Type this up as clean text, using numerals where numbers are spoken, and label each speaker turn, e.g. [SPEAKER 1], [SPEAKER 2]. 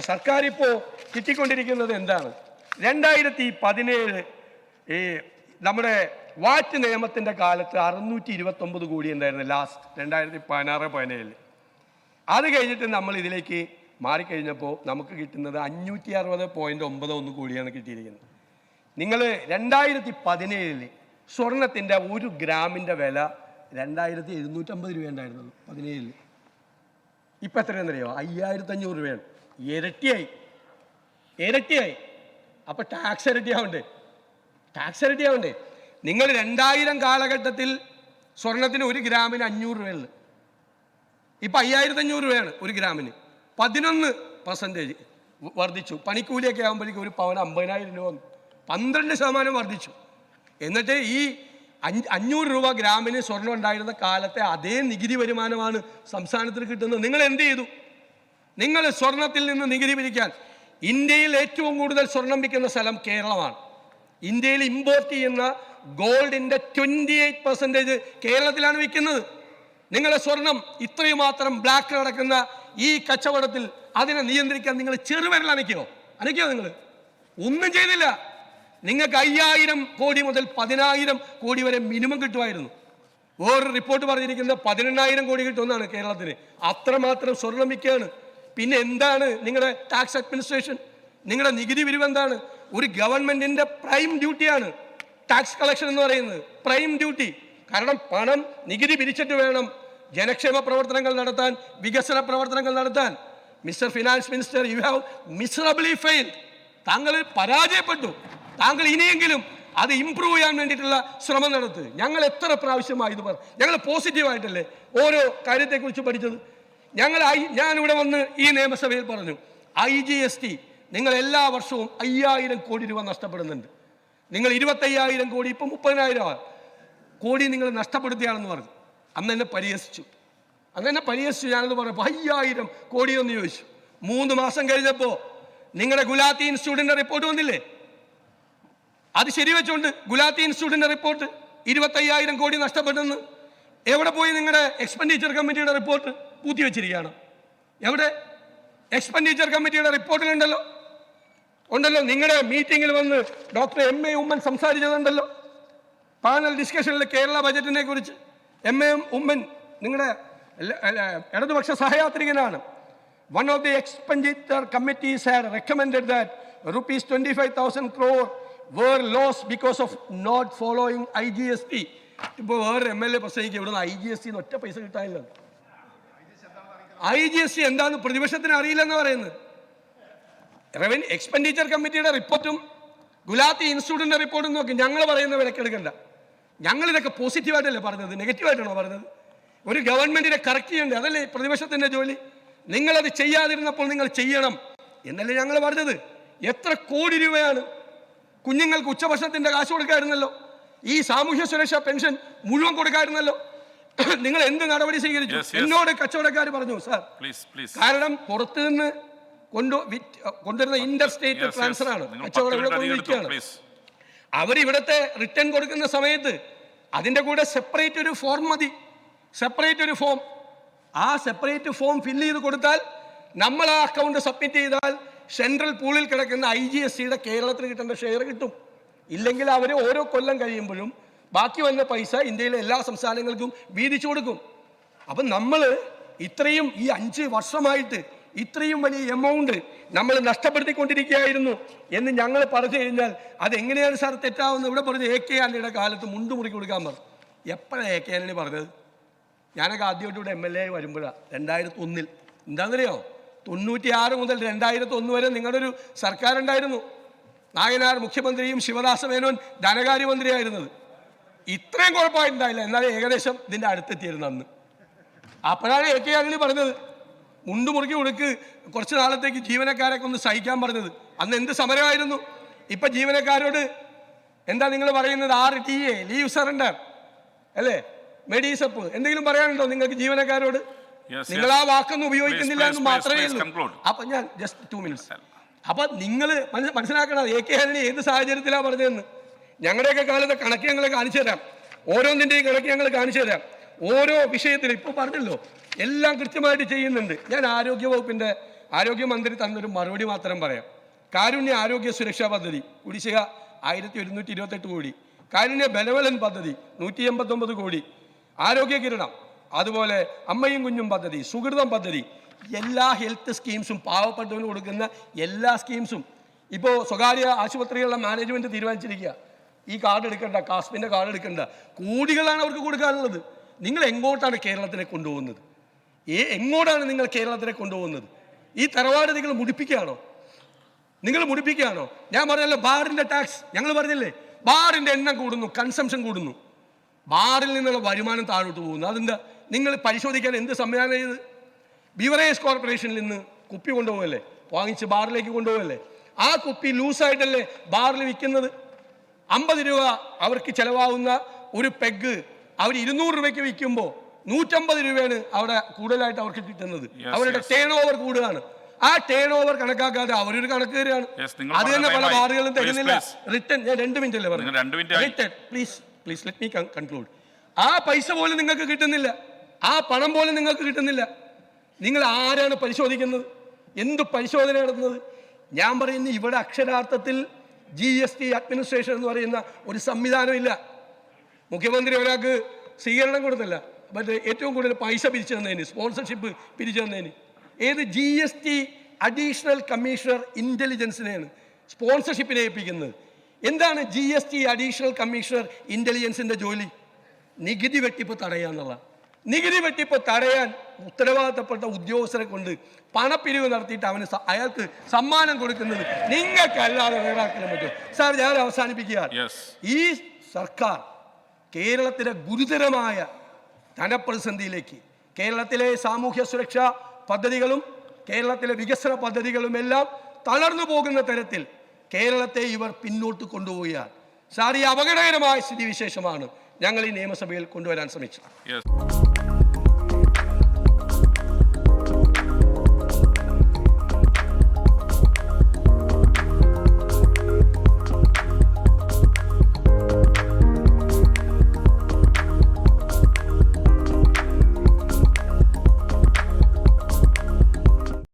[SPEAKER 1] സർക്കാർ ഇപ്പോൾ കിട്ടിക്കൊണ്ടിരിക്കുന്നത് എന്താണ്? 2017 ഈ നമ്മുടെ വാറ്റ് നിയമത്തിൻ്റെ കാലത്ത് 629 കോടി ഉണ്ടായിരുന്നു ലാസ്റ്റ് 2016-17. അത് കഴിഞ്ഞിട്ട് നമ്മൾ ഇതിലേക്ക് മാറിക്കഴിഞ്ഞപ്പോൾ നമുക്ക് കിട്ടുന്നത് 560.91 കോടിയാണ് കിട്ടിയിരിക്കുന്നത്. നിങ്ങൾ 2017 സ്വർണത്തിൻ്റെ 1 ഗ്രാമിൻ്റെ വില 2750 രൂപ ഉണ്ടായിരുന്നുള്ളൂ 17. ഇപ്പം എത്രയാണെന്നറിയോ? 5500 രൂപയാണ്. ഇരട്ടിയായി. അപ്പം ടാക്സ് ഇരട്ടിയാവണ്ടേ? നിങ്ങൾ 2000 കാലഘട്ടത്തിൽ സ്വർണത്തിന് 1 ഗ്രാമിന് 500 രൂപയുള്ളു. ഇപ്പം 5500 രൂപയാണ് 1 ഗ്രാമിന്. 11% വർദ്ധിച്ചു. പണിക്കൂലിയൊക്കെ ആകുമ്പോഴേക്കും ഒരു പവന് 50,000 രൂപ 12% വർദ്ധിച്ചു. എന്നിട്ട് ഈ 500 രൂപ ഗ്രാമിന് സ്വർണം ഉണ്ടായിരുന്ന കാലത്തെ അതേ നികുതി വരുമാനമാണ് സംസ്ഥാനത്തിന് കിട്ടുന്നത്. നിങ്ങൾ എന്ത് ചെയ്തു? നിങ്ങൾ സ്വർണത്തിൽ നിന്ന് നികുതി പിരിക്കാൻ, ഇന്ത്യയിൽ ഏറ്റവും കൂടുതൽ സ്വർണം വിൽക്കുന്ന സ്ഥലം കേരളമാണ്. ഇന്ത്യയിൽ ഇമ്പോർട്ട് ചെയ്യുന്ന ഗോൾഡിൻ്റെ 28% കേരളത്തിലാണ് വിൽക്കുന്നത്. നിങ്ങളുടെ സ്വർണം ഇത്രയും മാത്രം ബ്ലാക്ക് നടക്കുന്ന ഈ കച്ചവടത്തിൽ അതിനെ നിയന്ത്രിക്കാൻ നിങ്ങൾ ചെറുവിരൽ അനയ്ക്കോ? നിങ്ങൾ ഒന്നും ചെയ്തില്ല. നിങ്ങൾക്ക് 5000 കോടി മുതൽ 10,000 കോടി വരെ മിനിമം കിട്ടുമായിരുന്നു. വേറൊരു റിപ്പോർട്ട് പറഞ്ഞിരിക്കുന്നത് 18,000 കോടി കിട്ടുമെന്നാണ് കേരളത്തിന്. അത്രമാത്രം സ്വർണം വിൽക്കുകയാണ്. പിന്നെ എന്താണ് നിങ്ങളുടെ ടാക്സ് അഡ്മിനിസ്ട്രേഷൻ? നിങ്ങളുടെ നികുതി പിരിവ് എന്താണ്? ഒരു ഗവൺമെന്റിന്റെ പ്രൈം ഡ്യൂട്ടിയാണ് ടാക്സ് കളക്ഷൻ എന്ന് പറയുന്നത്. Prime duty. കാരണം പണം നികുതി പിരിച്ചിട്ട് വേണം ജനക്ഷേമ പ്രവർത്തനങ്ങൾ നടത്താൻ, വികസന പ്രവർത്തനങ്ങൾ നടത്താൻ. Mister finance minister, you have miserably failed. താങ്കൾ പരാജയപ്പെട്ടു. താങ്കൾ ഇനിയെങ്കിലും അത് ഇംപ്രൂവ് ചെയ്യാൻ വേണ്ടിയിട്ടുള്ള ശ്രമം നടത്തുക. ഞങ്ങൾ എത്ര പ്രാവശ്യമായി ഇത് പറഞ്ഞു? ഞങ്ങൾ പോസിറ്റീവായിട്ടല്ലേ ഓരോ കാര്യത്തെക്കുറിച്ച് പഠിച്ചത്? ഞാനിവിടെ വന്ന് ഈ നിയമസഭയിൽ പറഞ്ഞു, IGST നിങ്ങൾ എല്ലാ വർഷവും 5000 കോടി രൂപ നഷ്ടപ്പെടുന്നുണ്ട്. നിങ്ങൾ 25,000 കോടി, ഇപ്പം 30,000 കോടി നിങ്ങൾ നഷ്ടപ്പെടുത്തിയാണെന്ന് പറഞ്ഞു. അന്ന് എന്നെ പരിഹസിച്ചു. ഞാനെന്ന് പറഞ്ഞപ്പോൾ 5000 കോടി എന്ന് ചോദിച്ചു. 3 മാസം കഴിഞ്ഞപ്പോൾ നിങ്ങളുടെ ഗുലാത്തി ഇൻസ്റ്റിറ്റ്യൂട്ടിൻ്റെ റിപ്പോർട്ട് വന്നില്ലേ? അത് ശരിവെച്ചുകൊണ്ട് ഗുലാത്തി ഇൻസ്റ്റിറ്റ്യൂട്ടിൻ്റെ റിപ്പോർട്ട് 25,000 കോടി നഷ്ടപ്പെട്ടെന്ന്. എവിടെ പോയി നിങ്ങളുടെ എക്സ്പെൻഡിച്ചർ കമ്മിറ്റിയുടെ റിപ്പോർട്ട്? പൂത്തിവെച്ചിരിക്കുകയാണ്. എവിടെ? എക്സ്പെൻഡിച്ചർ കമ്മിറ്റിയുടെ റിപ്പോർട്ടിലുണ്ടല്ലോ. നിങ്ങളുടെ മീറ്റിങ്ങിൽ വന്ന് ഡോക്ടർ MA ഉമ്മൻ സംസാരിച്ചതുണ്ടല്ലോ. പാനൽ ഡിസ്കഷനിൽ കേരള ബജറ്റിനെ കുറിച്ച് MA ഉമ്മൻ നിങ്ങളുടെ ഇടതുപക്ഷ സഹയാത്രികനാണ്. One of the expenditure committees had recommended that rupees 25,000 crore were lost because of not following IGST. ഇപ്പോൾ വേറെ MLA പ്രസംഗിക്കുക, ഇവിടുന്ന് IGST ഒറ്റ പൈസ കിട്ടാനില്ല. IGST എന്താന്ന് പ്രതിപക്ഷത്തിന് അറിയില്ലെന്ന് പറയുന്നത്. റവന്യൂ എക്സ്പെൻഡിച്ചർ കമ്മിറ്റിയുടെ റിപ്പോർട്ടും ഗുലാത്തി ഇൻസ്റ്റിറ്റ്യൂട്ടിൻ്റെ റിപ്പോർട്ടും നോക്കി. ഞങ്ങൾ പറയുന്ന വിലക്കെടുക്കണ്ട. ഞങ്ങളിതൊക്കെ പോസിറ്റീവായിട്ടല്ലേ പറഞ്ഞത്? നെഗറ്റീവായിട്ടാണോ പറഞ്ഞത്? ഒരു ഗവൺമെൻറ്റിനെ കറക്റ്റ് ചെയ്യണ്ടേ? അതല്ലേ പ്രതിപക്ഷത്തിൻ്റെ ജോലി. നിങ്ങളത് ചെയ്യാതിരുന്നപ്പോൾ നിങ്ങൾ ചെയ്യണം എന്നല്ലേ ഞങ്ങൾ പറഞ്ഞത്. എത്ര കോടി രൂപയാണ് കുഞ്ഞുങ്ങൾക്ക് ഉച്ചഭക്ഷണത്തിൻ്റെ കാശ് കൊടുക്കായിരുന്നല്ലോ. ഈ സാമൂഹ്യ സുരക്ഷാ പെൻഷൻ മുഴുവൻ കൊടുക്കായിരുന്നല്ലോ. നിങ്ങൾ എന്ത് നടപടി സ്വീകരിച്ചു? എന്നോട് കച്ചവടക്കാർ പറഞ്ഞു, സാർ കാരണം പുറത്തുനിന്ന് കൊണ്ടുവരുന്ന ഇന്റർ സ്റ്റേറ്റ് ട്രാൻസ്ഫർ ആണ്. കച്ചവടങ്ങൾ കൊണ്ടുവരികയാണ്. അവരിവിടുത്തെ റിട്ടേൺ കൊടുക്കുന്ന സമയത്ത് അതിൻ്റെ കൂടെ സെപ്പറേറ്റ് ഒരു ഫോം മതി. ആ സെപ്പറേറ്റ് ഫോം ഫില്ല് ചെയ്ത് കൊടുത്താൽ, നമ്മൾ ആ അക്കൗണ്ട് സബ്മിറ്റ് ചെയ്താൽ സെൻട്രൽ പൂളിൽ കിടക്കുന്ന IGSTയുടെ കേരളത്തിന് കിട്ടേണ്ട ഷെയർ കിട്ടും. ഇല്ലെങ്കിൽ അവർ ഓരോ കൊല്ലം കഴിയുമ്പോഴും ബാക്കി വന്ന പൈസ ഇന്ത്യയിലെ എല്ലാ സംസ്ഥാനങ്ങൾക്കും വീതിച്ചു കൊടുക്കും. അപ്പം നമ്മൾ ഇത്രയും ഈ 5 വർഷമായിട്ട് ഇത്രയും വലിയ എമൗണ്ട് നമ്മൾ നഷ്ടപ്പെടുത്തിക്കൊണ്ടിരിക്കുകയായിരുന്നു എന്ന് ഞങ്ങൾ പറഞ്ഞു കഴിഞ്ഞാൽ അതെങ്ങനെയാണ് സാർ തെറ്റാവുന്നത്? ഇവിടെ പറഞ്ഞ് AK ആന്റണിയുടെ കാലത്ത് മുണ്ട് മുറുക്കി കൊടുക്കാൻ പറഞ്ഞു. എപ്പോഴാണ് AK ആന്റണി പറഞ്ഞത്? ഞാനൊക്കെ ആദ്യമായിട്ട് ഇവിടെ MLA വരുമ്പോഴാണ് 2001. എന്താണെന്നറിയോ? 96 മുതൽ 2001 വരെ നിങ്ങളുടെ ഒരു സർക്കാർ ഉണ്ടായിരുന്നു. നായനാർ മുഖ്യമന്ത്രിയും ശിവദാസ മേനോൻ ധനകാര്യമന്ത്രിയായിരുന്നത്. ഇത്രയും കുഴപ്പമായിട്ടുണ്ടായില്ല. എന്നാലും ഏകദേശം ഇതിൻ്റെ അടുത്തെത്തിയിരുന്നു അന്ന്. അപ്പോഴാണ് AK ആന്റണി പറഞ്ഞത് മുണ്ട് മുറുക്കി കൊടുക്ക്, കുറച്ച് നാളത്തേക്ക് ജീവനക്കാരൊക്കെ ഒന്ന് സഹിക്കാൻ പറഞ്ഞത്. അന്ന് എന്ത് സമരമായിരുന്നു. ഇപ്പം ജീവനക്കാരോട് എന്താ നിങ്ങൾ പറയുന്നത്? 6 TA ലീവ് സറണ്ടർ അല്ലേ, മെഡിസപ്പ് എന്തെങ്കിലും പറയാനുണ്ടോ നിങ്ങൾക്ക് ജീവനക്കാരോട്? നിങ്ങൾ ആ വാക്കൊന്നും ഉപയോഗിക്കുന്നില്ല എന്ന് മാത്രമേ ഉള്ളൂ. അപ്പം ഞാൻ ജസ്റ്റ് 2 minutes. അപ്പം നിങ്ങൾ മനസ്സിലാക്കണം AK ആന്റണി ഏത് സാഹചര്യത്തിലാണ് പറഞ്ഞതെന്ന്. ഞങ്ങളുടെയൊക്കെ കാലത്തെ കണക്ക് ഞങ്ങൾ കാണിച്ചു തരാം. ഓരോന്നിൻ്റെയും കണക്ക് ഞങ്ങൾ കാണിച്ചു തരാം. ഓരോ വിഷയത്തിലും ഇപ്പോൾ പറഞ്ഞല്ലോ എല്ലാം കൃത്യമായിട്ട് ചെയ്യുന്നുണ്ട്. ഞാൻ ആരോഗ്യ വകുപ്പിൻ്റെ ആരോഗ്യമന്ത്രി തന്നൊരു മറുപടി മാത്രം പറയാം. കാരുണ്യ ആരോഗ്യ സുരക്ഷാ പദ്ധതി കുടിശ്ശിക 1128 കോടി, കാരുണ്യ ബെനവലൻ പദ്ധതി 189 കോടി, ആരോഗ്യ കിരണം, അതുപോലെ അമ്മയും കുഞ്ഞും പദ്ധതി, സുഹൃതം പദ്ധതി, എല്ലാ ഹെൽത്ത് സ്കീംസും പാവപ്പെട്ടവന് കൊടുക്കുന്ന എല്ലാ സ്കീംസും ഇപ്പോൾ സ്വകാര്യ ആശുപത്രികളുടെ മാനേജ്മെൻറ്റ് തീരുമാനിച്ചിരിക്കുക. ഈ കാർഡ് എടുക്കണ്ട, കാസ്മിൻ്റെ കാർഡ് എടുക്കണ്ട, കോടികളാണ് അവർക്ക് കൊടുക്കാനുള്ളത്. നിങ്ങൾ എങ്ങോട്ടാണ് കേരളത്തിനെ കൊണ്ടുപോകുന്നത്? എങ്ങോട്ടാണ് നിങ്ങൾ കേരളത്തിനെ കൊണ്ടുപോകുന്നത്? ഈ തറവാട് നിങ്ങൾ മുടിപ്പിക്കുകയാണോ? ഞാൻ പറഞ്ഞല്ലോ, ബാറിൻ്റെ ടാക്സ് ഞങ്ങൾ പറഞ്ഞില്ലേ, ബാറിൻ്റെ എണ്ണം കൂടുന്നു, കൺസംഷൻ കൂടുന്നു, ബാറിൽ നിന്നുള്ള വരുമാനം താഴോട്ട് പോകുന്നു. അതെന്താ? നിങ്ങൾ പരിശോധിക്കാൻ എന്ത് സംവിധാനം ചെയ്ത്? ബിവറേജ് കോർപ്പറേഷനിൽ നിന്ന് കുപ്പി കൊണ്ടുപോകല്ലേ, വാങ്ങിച്ച് ബാറിലേക്ക് കൊണ്ടുപോകല്ലേ? ആ കുപ്പി ലൂസായിട്ടല്ലേ ബാറിൽ വിൽക്കുന്നത്? 50 രൂപ അവർക്ക് ചിലവാകുന്ന ഒരു പെഗ് അവർ 200 രൂപയ്ക്ക് വിൽക്കുമ്പോൾ 150 രൂപയാണ് അവിടെ കൂടുതലായിട്ട് അവർക്ക് കിട്ടുന്നത്. അവരുടെ ടേൺ ഓവർ കൂടുകയാണ്. ആ ടേൺ ഓവർ കണക്കാക്കാതെ അവരൊരു കണക്ക് തരികയാണ്. അത് തന്നെ പല ബാറുകളും തരുന്നില്ല. റിട്ടേൺ, ഞാൻ 2 മിനിറ്റ് അല്ലേ പറഞ്ഞു. Return please let me conclude. ആ പൈസ പോലും നിങ്ങൾക്ക് കിട്ടുന്നില്ല, ആ പണം പോലും നിങ്ങൾക്ക് കിട്ടുന്നില്ല. നിങ്ങൾ ആരാണ് പരിശോധിക്കുന്നത്? എന്ത് പരിശോധന നടത്തുന്നത്? ഞാൻ പറയുന്നത്, ഇവിടെ അക്ഷരാർത്ഥത്തിൽ GST അഡ്മിനിസ്ട്രേഷൻ എന്ന് പറയുന്ന ഒരു സംവിധാനമില്ല. മുഖ്യമന്ത്രി ഒരാൾക്ക് സ്വീകരണം കൊടുത്തില്ല, മറ്റേ ഏറ്റവും കൂടുതൽ പൈസ പിരിച്ചു തന്നതിന്, സ്പോൺസർഷിപ്പ് പിരിച്ചു തന്നതിന്. ഏത് GST അഡീഷണൽ കമ്മീഷണർ ഇൻ്റലിജൻസിനെയാണ് സ്പോൺസർഷിപ്പിനെ ഏൽപ്പിക്കുന്നത്. എന്താണ് GST അഡീഷണൽ കമ്മീഷണർ ഇൻ്റലിജൻസിൻ്റെ ജോലി? നികുതി വെട്ടിപ്പ് തടയുക എന്നുള്ള. നികുതി വെട്ടിപ്പ് തടയാൻ ഉത്തരവാദിത്തപ്പെട്ട ഉദ്യോഗസ്ഥരെ കൊണ്ട് പണപ്പിരിവ് നടത്തിയിട്ട് അയാൾക്ക് സമ്മാനം കൊടുക്കുന്നത് നിങ്ങൾക്കല്ലാതെ വേറെ ആർക്കും പറ്റും. സാർ, ഞാൻ അവസാനിപ്പിക്കുക. ഈ സർക്കാർ കേരളത്തിലെ ഗുരുതരമായ ധനപ്രതിസന്ധിയിലേക്ക്, കേരളത്തിലെ സാമൂഹ്യ സുരക്ഷാ പദ്ധതികളും കേരളത്തിലെ വികസന പദ്ധതികളും എല്ലാം തളർന്നു പോകുന്ന തരത്തിൽ കേരളത്തെ ഇവർ പിന്നോട്ട് കൊണ്ടുപോവുകയാണ്. സാർ, ഈ അപകടകരമായ സ്ഥിതിവിശേഷമാണ് ഞങ്ങൾ ഈ നിയമസഭയിൽ കൊണ്ടുവരാൻ ശ്രമിച്ചത്.